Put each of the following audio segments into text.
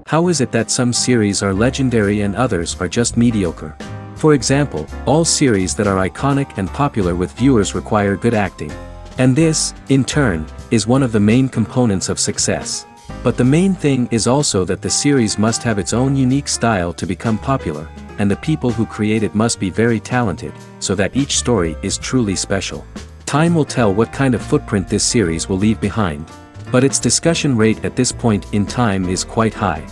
How is it that some series are legendary and others are just mediocre? For example, all series that are iconic and popular with viewers require good acting. And this, in turn, is one of the main components of success. But the main thing is also that the series must have its own unique style to become popular, and the people who create it must be very talented, so that each story is truly special. Time will tell what kind of footprint this series will leave behind. But its discussion rate at this point in time is quite high.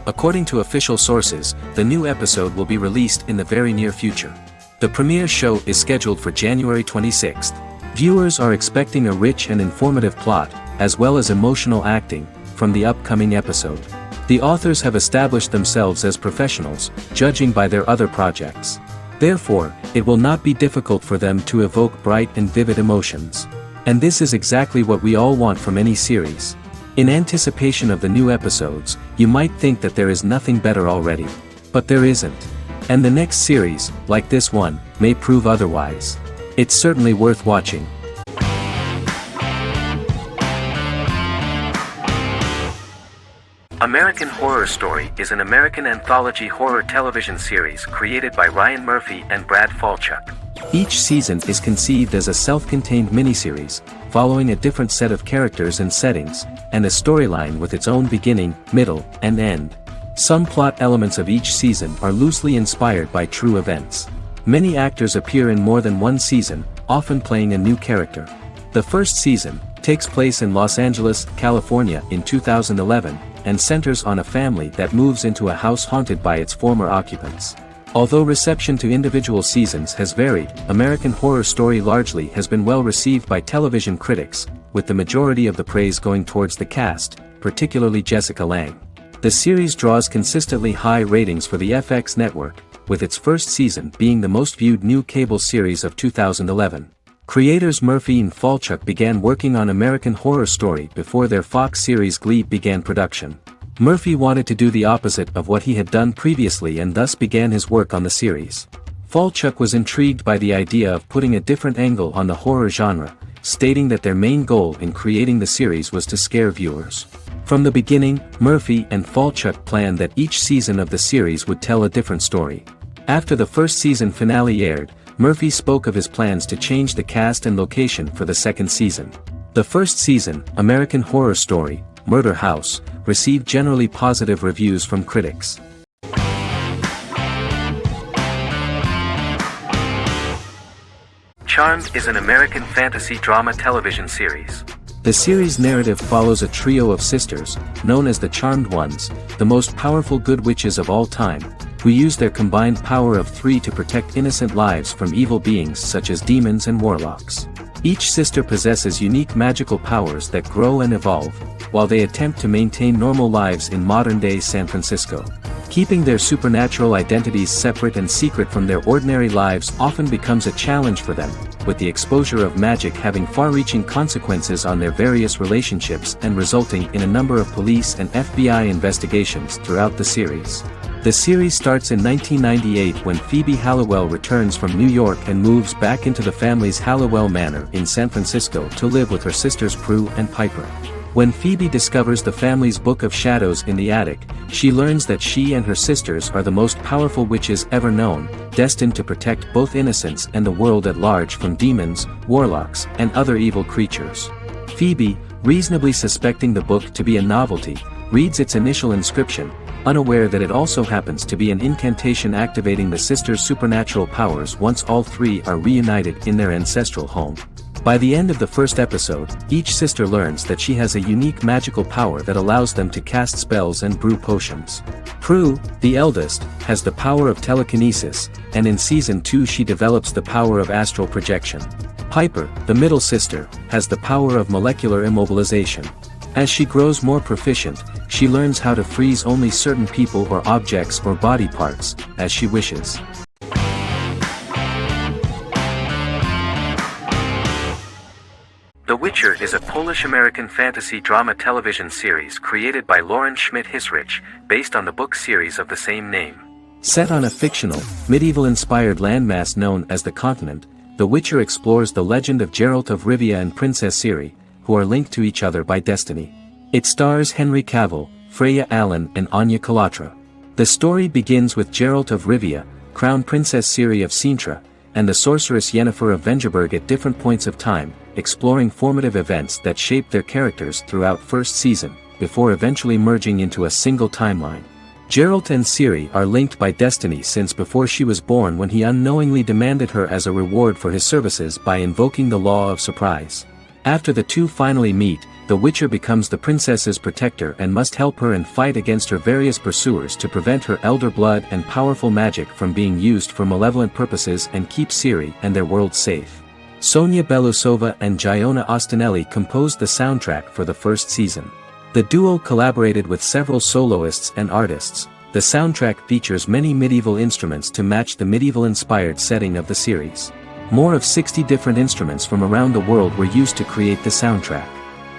According to official sources, the new episode will be released in the very near future. The premiere show is scheduled for January 26th. Viewers are expecting a rich and informative plot, as well as emotional acting, from the upcoming episode. The authors have established themselves as professionals, judging by their other projects. Therefore, it will not be difficult for them to evoke bright and vivid emotions. And this is exactly what we all want from any series. In anticipation of the new episodes, you might think that there is nothing better already. But there isn't. And the next series, like this one, may prove otherwise. It's certainly worth watching. American Horror Story is an American anthology horror television series created by Ryan Murphy and Brad Falchuk. Each season is conceived as a self-contained miniseries, following a different set of characters and settings, and a storyline with its own beginning, middle, and end. Some plot elements of each season are loosely inspired by true events. Many actors appear in more than one season, often playing a new character. The first season takes place in Los Angeles, California in 2011, and centers on a family that moves into a house haunted by its former occupants. Although reception to individual seasons has varied, American Horror Story largely has been well received by television critics, with the majority of the praise going towards the cast, particularly Jessica Lange. The series draws consistently high ratings for the FX network, with its first season being the most viewed new cable series of 2011. Creators Murphy and Falchuk began working on American Horror Story before their Fox series Glee began production. Murphy wanted to do the opposite of what he had done previously and thus began his work on the series. Falchuk was intrigued by the idea of putting a different angle on the horror genre, stating that their main goal in creating the series was to scare viewers. From the beginning, Murphy and Falchuk planned that each season of the series would tell a different story. After the first season finale aired, Murphy spoke of his plans to change the cast and location for the second season. The first season, American Horror Story, Murder House, received generally positive reviews from critics. Charmed is an American fantasy drama television series. The series' narrative follows a trio of sisters, known as the Charmed Ones, the most powerful good witches of all time, who use their combined power of 3 to protect innocent lives from evil beings such as demons and warlocks. Each sister possesses unique magical powers that grow and evolve, while they attempt to maintain normal lives in modern-day San Francisco. Keeping their supernatural identities separate and secret from their ordinary lives often becomes a challenge for them, with the exposure of magic having far-reaching consequences on their various relationships and resulting in a number of police and FBI investigations throughout the series. The series starts in 1998 when Phoebe Halliwell returns from New York and moves back into the family's Halliwell Manor in San Francisco to live with her sisters Prue and Piper. When Phoebe discovers the family's Book of Shadows in the attic, she learns that she and her sisters are the most powerful witches ever known, destined to protect both innocents and the world at large from demons, warlocks, and other evil creatures. Phoebe, reasonably suspecting the book to be a novelty, reads its initial inscription, unaware that it also happens to be an incantation activating the sisters' supernatural powers once all three are reunited in their ancestral home. By the end of the first episode, each sister learns that she has a unique magical power that allows them to cast spells and brew potions. Prue, the eldest, has the power of telekinesis, and in Season 2 she develops the power of astral projection. Piper, the middle sister, has the power of molecular immobilization. As she grows more proficient, she learns how to freeze only certain people or objects or body parts, as she wishes. The Witcher is a Polish-American fantasy drama television series created by Lauren Schmidt-Hissrich, based on the book series of the same name. Set on a fictional, medieval-inspired landmass known as the Continent, The Witcher explores the legend of Geralt of Rivia and Princess Ciri, who are linked to each other by destiny. It stars Henry Cavill, Freya Allan and Anya Kalatra. The story begins with Geralt of Rivia, Crown Princess Ciri of Sintra, and the sorceress Yennefer of Vengerberg at different points of time, exploring formative events that shaped their characters throughout first season, before eventually merging into a single timeline. Geralt and Ciri are linked by destiny since before she was born when he unknowingly demanded her as a reward for his services by invoking the Law of Surprise. After the two finally meet, the Witcher becomes the princess's protector and must help her and fight against her various pursuers to prevent her elder blood and powerful magic from being used for malevolent purposes and keep Ciri and their world safe. Sonia Belousova and Giona Ostinelli composed the soundtrack for the first season. The duo collaborated with several soloists and artists. The soundtrack features many medieval instruments to match the medieval-inspired setting of the series. More of 60 different instruments from around the world were used to create the soundtrack.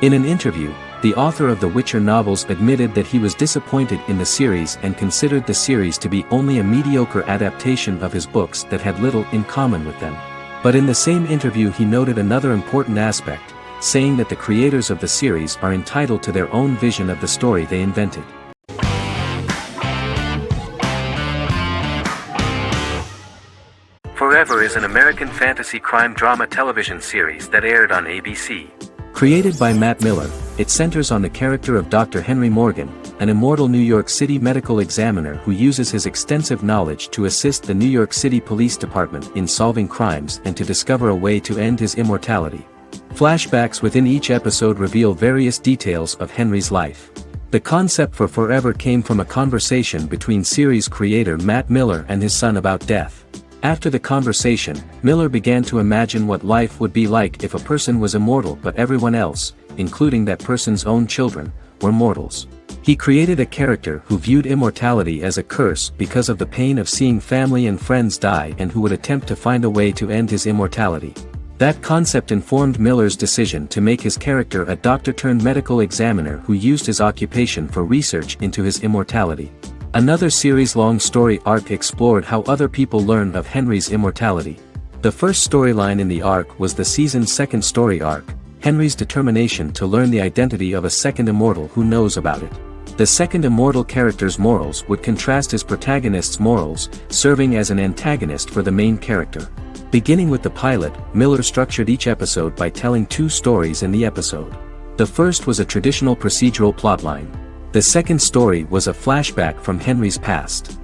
In an interview, the author of the Witcher novels admitted that he was disappointed in the series and considered the series to be only a mediocre adaptation of his books that had little in common with them. But in the same interview he noted another important aspect, saying that the creators of the series are entitled to their own vision of the story they invented. Forever is an American fantasy crime drama television series that aired on ABC. Created by Matt Miller, it centers on the character of Dr. Henry Morgan, an immortal New York City medical examiner who uses his extensive knowledge to assist the New York City Police Department in solving crimes and to discover a way to end his immortality. Flashbacks within each episode reveal various details of Henry's life. The concept for Forever came from a conversation between series creator Matt Miller and his son about death. After the conversation, Miller began to imagine what life would be like if a person was immortal but everyone else, including that person's own children, were mortals. He created a character who viewed immortality as a curse because of the pain of seeing family and friends die and who would attempt to find a way to end his immortality. That concept informed Miller's decision to make his character a doctor-turned-medical examiner who used his occupation for research into his immortality. Another series-long story arc explored how other people learned of Henry's immortality. The first storyline in the arc was the season's second story arc, Henry's determination to learn the identity of a second immortal who knows about it. The second immortal character's morals would contrast his protagonist's morals, serving as an antagonist for the main character. Beginning with the pilot, Miller structured each episode by telling two stories in the episode. The first was a traditional procedural plotline. The second story was a flashback from Henry's past.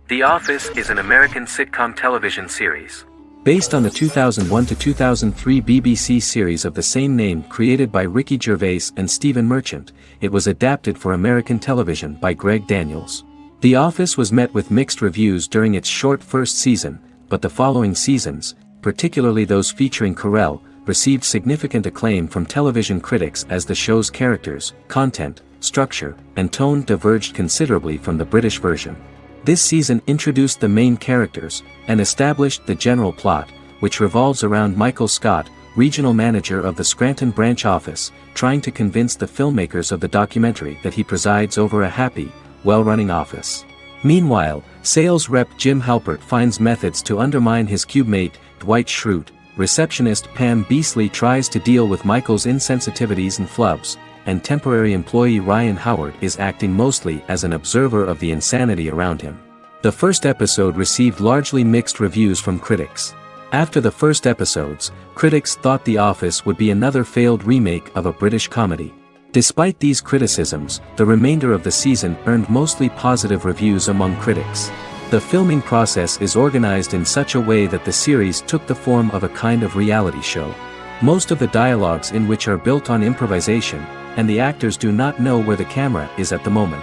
The Office is an American sitcom television series. Based on the 2001 to 2003 BBC series of the same name created by Ricky Gervais and Stephen Merchant, it was adapted for American television by Greg Daniels. The Office was met with mixed reviews during its short first season, but the following seasons, particularly those featuring Carell, received significant acclaim from television critics as the show's characters, content, structure, and tone diverged considerably from the British version. This season introduced the main characters, and established the general plot, which revolves around Michael Scott, regional manager of the Scranton branch office, trying to convince the filmmakers of the documentary that he presides over a happy, well-running office. Meanwhile, sales rep Jim Halpert finds methods to undermine his cubemate, Dwight Schrute. Receptionist Pam Beasley tries to deal with Michael's insensitivities and flubs, and temporary employee Ryan Howard is acting mostly as an observer of the insanity around him. The first episode received largely mixed reviews from critics. After the first episodes, critics thought The Office would be another failed remake of a British comedy. Despite these criticisms, the remainder of the season earned mostly positive reviews among critics. The filming process is organized in such a way that the series took the form of a kind of reality show. Most of the dialogues in which are built on improvisation, and the actors do not know where the camera is at the moment.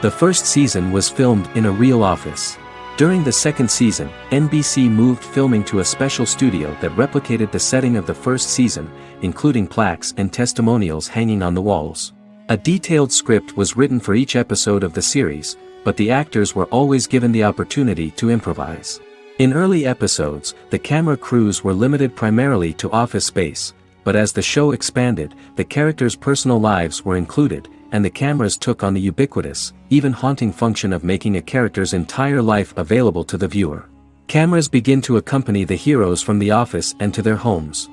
The first season was filmed in a real office. During the second season, NBC moved filming to a special studio that replicated the setting of the first season, including plaques and testimonials hanging on the walls. A detailed script was written for each episode of the series, but the actors were always given the opportunity to improvise. In early episodes, the camera crews were limited primarily to office space, but as the show expanded, the characters' personal lives were included, and the cameras took on the ubiquitous, even haunting function of making a character's entire life available to the viewer. Cameras begin to accompany the heroes from the office and to their homes.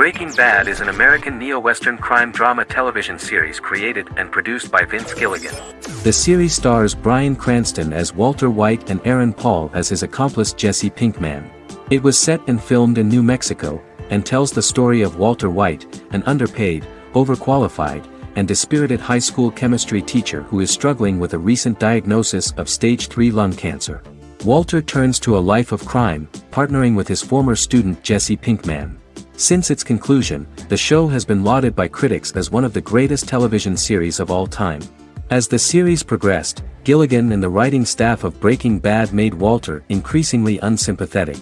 Breaking Bad is an American neo-Western crime drama television series created and produced by Vince Gilligan. The series stars Bryan Cranston as Walter White and Aaron Paul as his accomplice Jesse Pinkman. It was set and filmed in New Mexico, and tells the story of Walter White, an underpaid, overqualified, and dispirited high school chemistry teacher who is struggling with a recent diagnosis of stage 3 lung cancer. Walter turns to a life of crime, partnering with his former student Jesse Pinkman. Since its conclusion, the show has been lauded by critics as one of the greatest television series of all time. As the series progressed, Gilligan and the writing staff of Breaking Bad made Walter increasingly unsympathetic.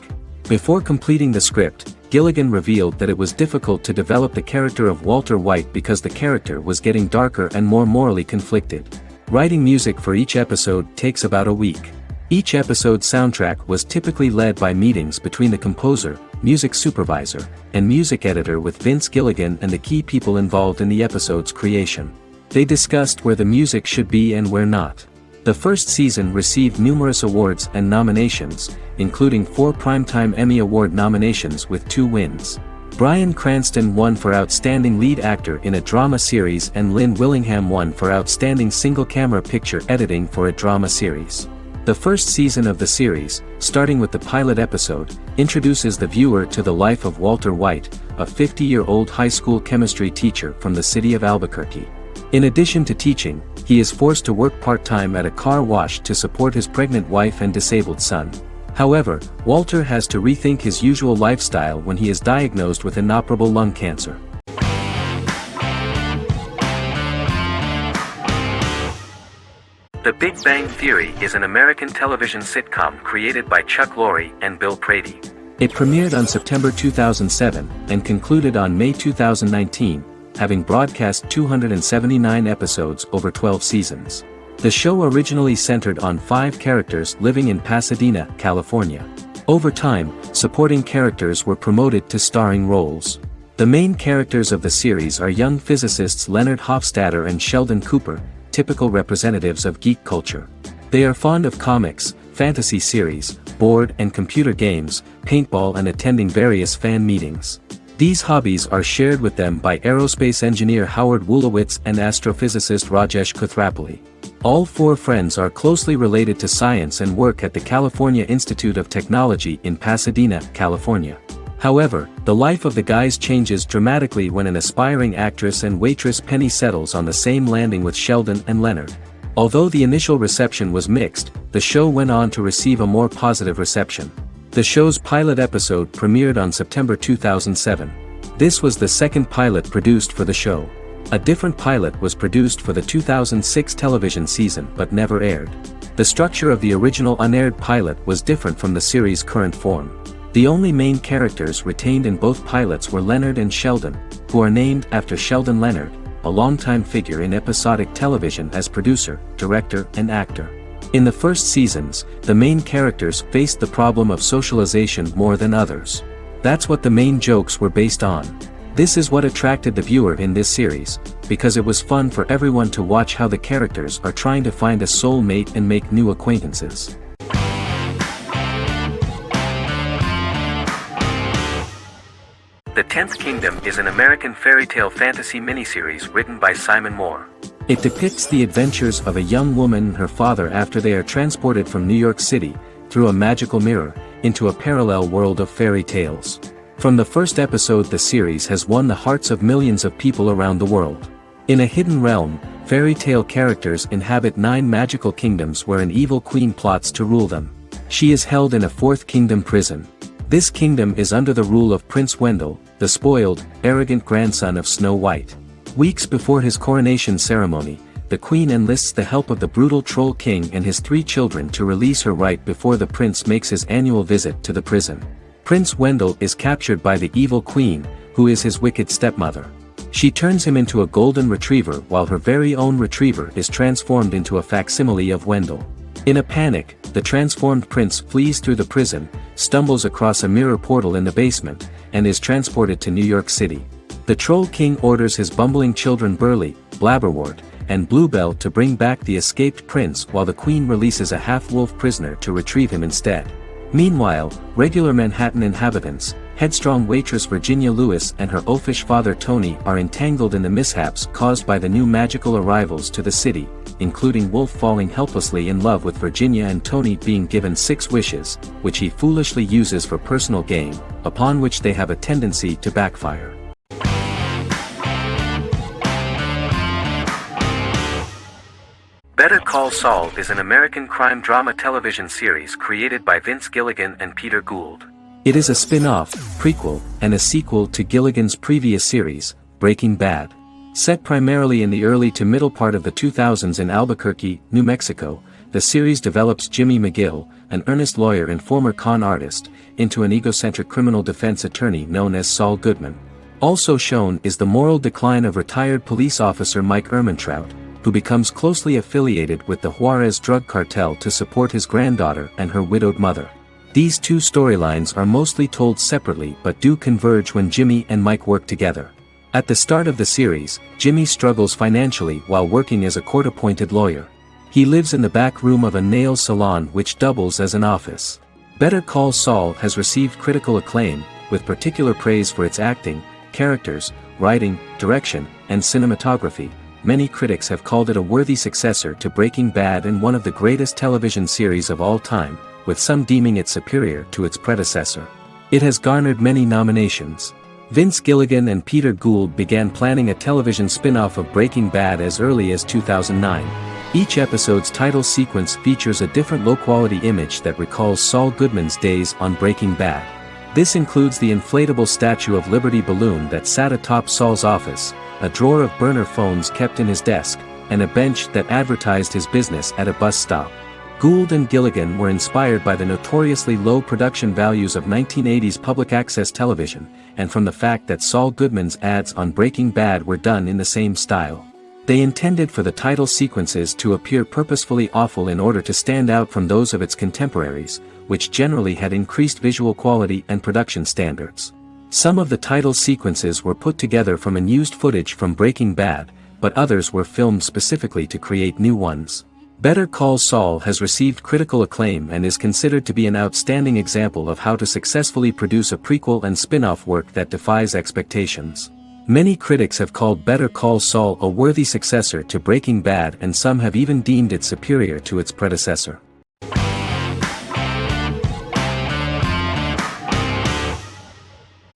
Before completing the script, Gilligan revealed that it was difficult to develop the character of Walter White because the character was getting darker and more morally conflicted. Writing music for each episode takes about a week. Each episode's soundtrack was typically led by meetings between the composer, music supervisor, and music editor with Vince Gilligan and the key people involved in the episode's creation. They discussed where the music should be and where not. The first season received numerous awards and nominations, including 4 Primetime Emmy Award nominations with 2 wins. Bryan Cranston won for Outstanding Lead Actor in a Drama Series and Lynn Willingham won for Outstanding Single-Camera Picture Editing for a Drama Series. The first season of the series, starting with the pilot episode, introduces the viewer to the life of Walter White, a 50-year-old high school chemistry teacher from the city of Albuquerque. In addition to teaching, he is forced to work part-time at a car wash to support his pregnant wife and disabled son. However, Walter has to rethink his usual lifestyle when he is diagnosed with inoperable lung cancer. The Big Bang Theory is an American television sitcom created by Chuck Lorre and Bill Prady. It premiered on September 2007 and concluded on May 2019, having broadcast 279 episodes over 12 seasons. The show originally centered on 5 characters living in Pasadena, California. Over time, supporting characters were promoted to starring roles. The main characters of the series are young physicists Leonard Hofstadter and Sheldon Cooper, typical representatives of geek culture. They are fond of comics, fantasy series, board and computer games, paintball and attending various fan meetings. These hobbies are shared with them by aerospace engineer Howard Wolowitz and astrophysicist Rajesh Kuthrapalli. All 4 friends are closely related to science and work at the California Institute of Technology in Pasadena, California. However, the life of the guys changes dramatically when an aspiring actress and waitress Penny settles on the same landing with Sheldon and Leonard. Although the initial reception was mixed, the show went on to receive a more positive reception. The show's pilot episode premiered on September 2007. This was the second pilot produced for the show. A different pilot was produced for the 2006 television season but never aired. The structure of the original unaired pilot was different from the series' current form. The only main characters retained in both pilots were Leonard and Sheldon, who are named after Sheldon Leonard, a longtime figure in episodic television as producer, director, and actor. In the first seasons, the main characters faced the problem of socialization more than others. That's what the main jokes were based on. This is what attracted the viewer in this series, because it was fun for everyone to watch how the characters are trying to find a soulmate and make new acquaintances. The 10th Kingdom is an American fairy tale fantasy miniseries written by Simon Moore. It depicts the adventures of a young woman and her father after they are transported from New York City, through a magical mirror, into a parallel world of fairy tales. From the first episode, the series has won the hearts of millions of people around the world. In a hidden realm, fairy tale characters inhabit 9 magical kingdoms where an evil queen plots to rule them. She is held in a 4th kingdom prison. This kingdom is under the rule of Prince Wendell, the spoiled, arrogant grandson of Snow White. Weeks before his coronation ceremony, the queen enlists the help of the brutal Troll King and his 3 children to release her right before the prince makes his annual visit to the prison. Prince Wendell is captured by the evil queen, who is his wicked stepmother. She turns him into a golden retriever while her very own retriever is transformed into a facsimile of Wendell. In a panic, the transformed prince flees through the prison, stumbles across a mirror portal in the basement, and is transported to New York City. The Troll King orders his bumbling children Burley, Blabberwort, and Bluebell to bring back the escaped prince while the queen releases a half-wolf prisoner to retrieve him instead. Meanwhile, regular Manhattan inhabitants, Headstrong waitress Virginia Lewis and her oafish father Tony are entangled in the mishaps caused by the new magical arrivals to the city, including Wolf falling helplessly in love with Virginia and Tony being given 6 wishes, which he foolishly uses for personal gain, upon which they have a tendency to backfire. Better Call Saul is an American crime drama television series created by Vince Gilligan and Peter Gould. It is a spin-off, prequel, and a sequel to Gilligan's previous series, Breaking Bad. Set primarily in the early to middle part of the 2000s in Albuquerque, New Mexico, the series develops Jimmy McGill, an earnest lawyer and former con artist, into an egocentric criminal defense attorney known as Saul Goodman. Also shown is the moral decline of retired police officer Mike Ehrmantraut, who becomes closely affiliated with the Juarez drug cartel to support his granddaughter and her widowed mother. These two storylines are mostly told separately but do converge when Jimmy and Mike work together. At the start of the series, Jimmy struggles financially while working as a court-appointed lawyer. He lives in the back room of a nail salon which doubles as an office. Better Call Saul has received critical acclaim, with particular praise for its acting, characters, writing, direction, and cinematography. Many critics have called it a worthy successor to Breaking Bad and one of the greatest television series of all time, with some deeming it superior to its predecessor. It has garnered many nominations. Vince Gilligan and Peter Gould began planning a television spin-off of Breaking Bad as early as 2009. Each episode's title sequence features a different low-quality image that recalls Saul Goodman's days on Breaking Bad. This includes the inflatable Statue of Liberty balloon that sat atop Saul's office, a drawer of burner phones kept in his desk, and a bench that advertised his business at a bus stop. Gould and Gilligan were inspired by the notoriously low production values of 1980s public access television, and from the fact that Saul Goodman's ads on Breaking Bad were done in the same style. They intended for the title sequences to appear purposefully awful in order to stand out from those of its contemporaries, which generally had increased visual quality and production standards. Some of the title sequences were put together from unused footage from Breaking Bad, but others were filmed specifically to create new ones. Better Call Saul has received critical acclaim and is considered to be an outstanding example of how to successfully produce a prequel and spin-off work that defies expectations. Many critics have called Better Call Saul a worthy successor to Breaking Bad, and some have even deemed it superior to its predecessor.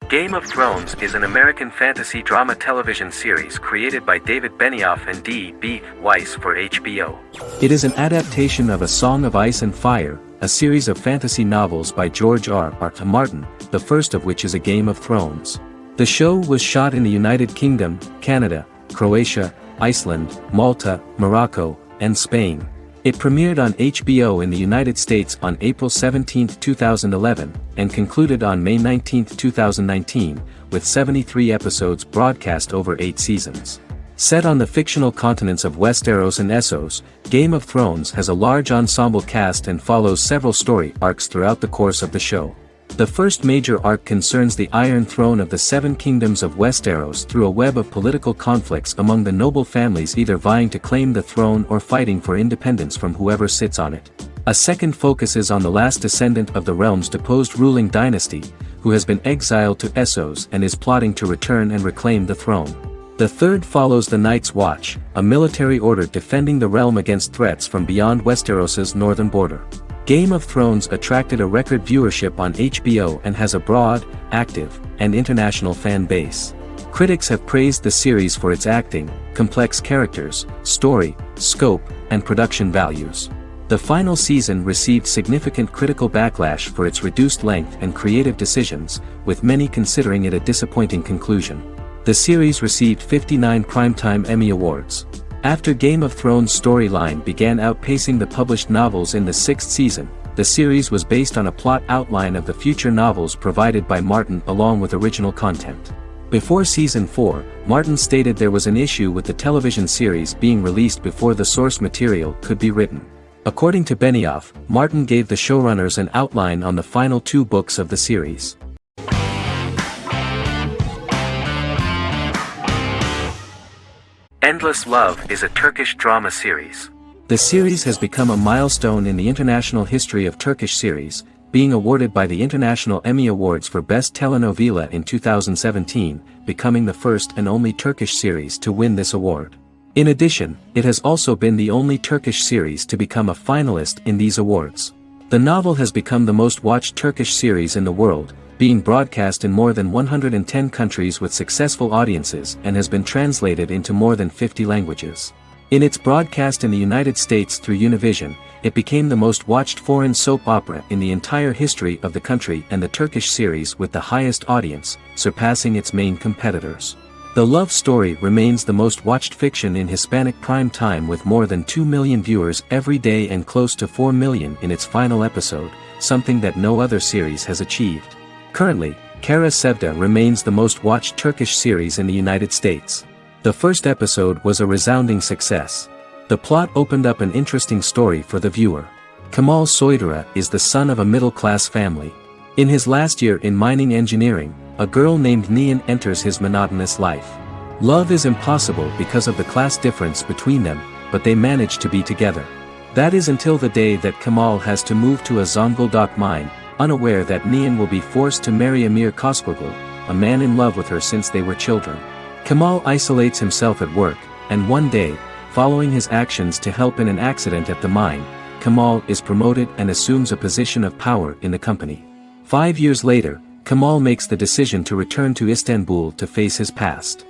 Game of Thrones is an American fantasy drama television series created by David Benioff and D.B. Weiss for HBO. It is an adaptation of A Song of Ice and Fire, a series of fantasy novels by George R.R. Martin, the first of which is A Game of Thrones. The show was shot in the United Kingdom, Canada, Croatia, Iceland, Malta, Morocco, and Spain. It premiered on HBO in the United States on April 17, 2011, and concluded on May 19, 2019, with 73 episodes broadcast over 8 seasons. Set on the fictional continents of Westeros and Essos, Game of Thrones has a large ensemble cast and follows several story arcs throughout the course of the show. The first major arc concerns the Iron Throne of the Seven Kingdoms of Westeros through a web of political conflicts among the noble families either vying to claim the throne or fighting for independence from whoever sits on it. A second focuses on the last descendant of the realm's deposed ruling dynasty, who has been exiled to Essos and is plotting to return and reclaim the throne. The third follows the Night's Watch, a military order defending the realm against threats from beyond Westeros's northern border. Game of Thrones attracted a record viewership on HBO and has a broad, active, and international fan base. Critics have praised the series for its acting, complex characters, story, scope, and production values. The final season received significant critical backlash for its reduced length and creative decisions, with many considering it a disappointing conclusion. The series received 59 Primetime Emmy Awards. After Game of Thrones' storyline began outpacing the published novels in the 6th season, the series was based on a plot outline of the future novels provided by Martin along with original content. Before Season 4, Martin stated there was an issue with the television series being released before the source material could be written. According to Benioff, Martin gave the showrunners an outline on the final 2 books of the series. Endless Love is a Turkish drama series. The series has become a milestone in the international history of Turkish series, being awarded by the International Emmy Awards for Best Telenovela in 2017, becoming the first and only Turkish series to win this award. In addition, it has also been the only Turkish series to become a finalist in these awards. The novel has become the most watched Turkish series in the world, being broadcast in more than 110 countries with successful audiences and has been translated into more than 50 languages. In its broadcast in the United States through Univision, it became the most watched foreign soap opera in the entire history of the country and the Turkish series with the highest audience, surpassing its main competitors. The love story remains the most watched fiction in Hispanic prime time with more than 2 million viewers every day and close to 4 million in its final episode, something that no other series has achieved. Currently, Kara Sevda remains the most watched Turkish series in the United States. The first episode was a resounding success. The plot opened up an interesting story for the viewer. Kemal Soydura is the son of a middle-class family. In his last year in mining engineering, a girl named Nihan enters his monotonous life. Love is impossible because of the class difference between them, but they manage to be together. That is until the day that Kemal has to move to a Zonguldak mine, unaware that Nihan will be forced to marry Emir Koskoroglu, a man in love with her since they were children. Kemal isolates himself at work, and one day, following his actions to help in an accident at the mine, Kemal is promoted and assumes a position of power in the company. 5 years later, Kemal makes the decision to return to Istanbul to face his past.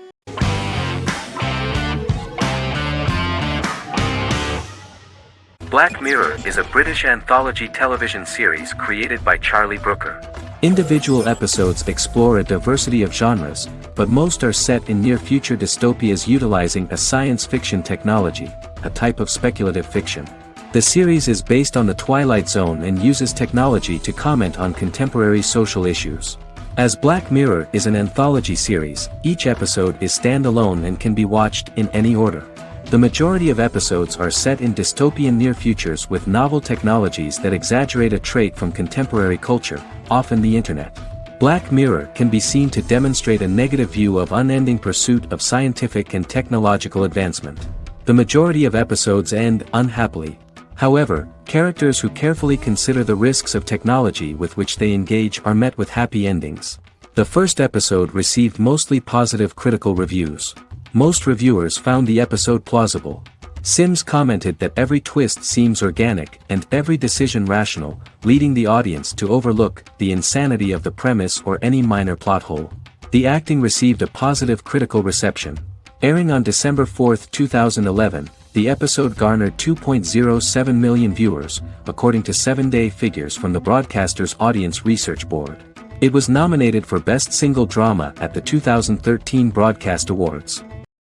Black Mirror is a British anthology television series created by Charlie Brooker. Individual episodes explore a diversity of genres, but most are set in near-future dystopias utilizing a science fiction technology, a type of speculative fiction. The series is based on the Twilight Zone and uses technology to comment on contemporary social issues. As Black Mirror is an anthology series, each episode is standalone and can be watched in any order. The majority of episodes are set in dystopian near futures with novel technologies that exaggerate a trait from contemporary culture, often the internet. Black Mirror can be seen to demonstrate a negative view of unending pursuit of scientific and technological advancement. The majority of episodes end unhappily. However, characters who carefully consider the risks of technology with which they engage are met with happy endings. The first episode received mostly positive critical reviews. Most reviewers found the episode plausible. Sims commented that every twist seems organic and every decision rational, leading the audience to overlook the insanity of the premise or any minor plot hole. The acting received a positive critical reception. Airing on December 4, 2011, the episode garnered 2.07 million viewers, according to 7-day figures from the broadcaster's Audience Research Board. It was nominated for Best Single Drama at the 2013 Broadcast Awards.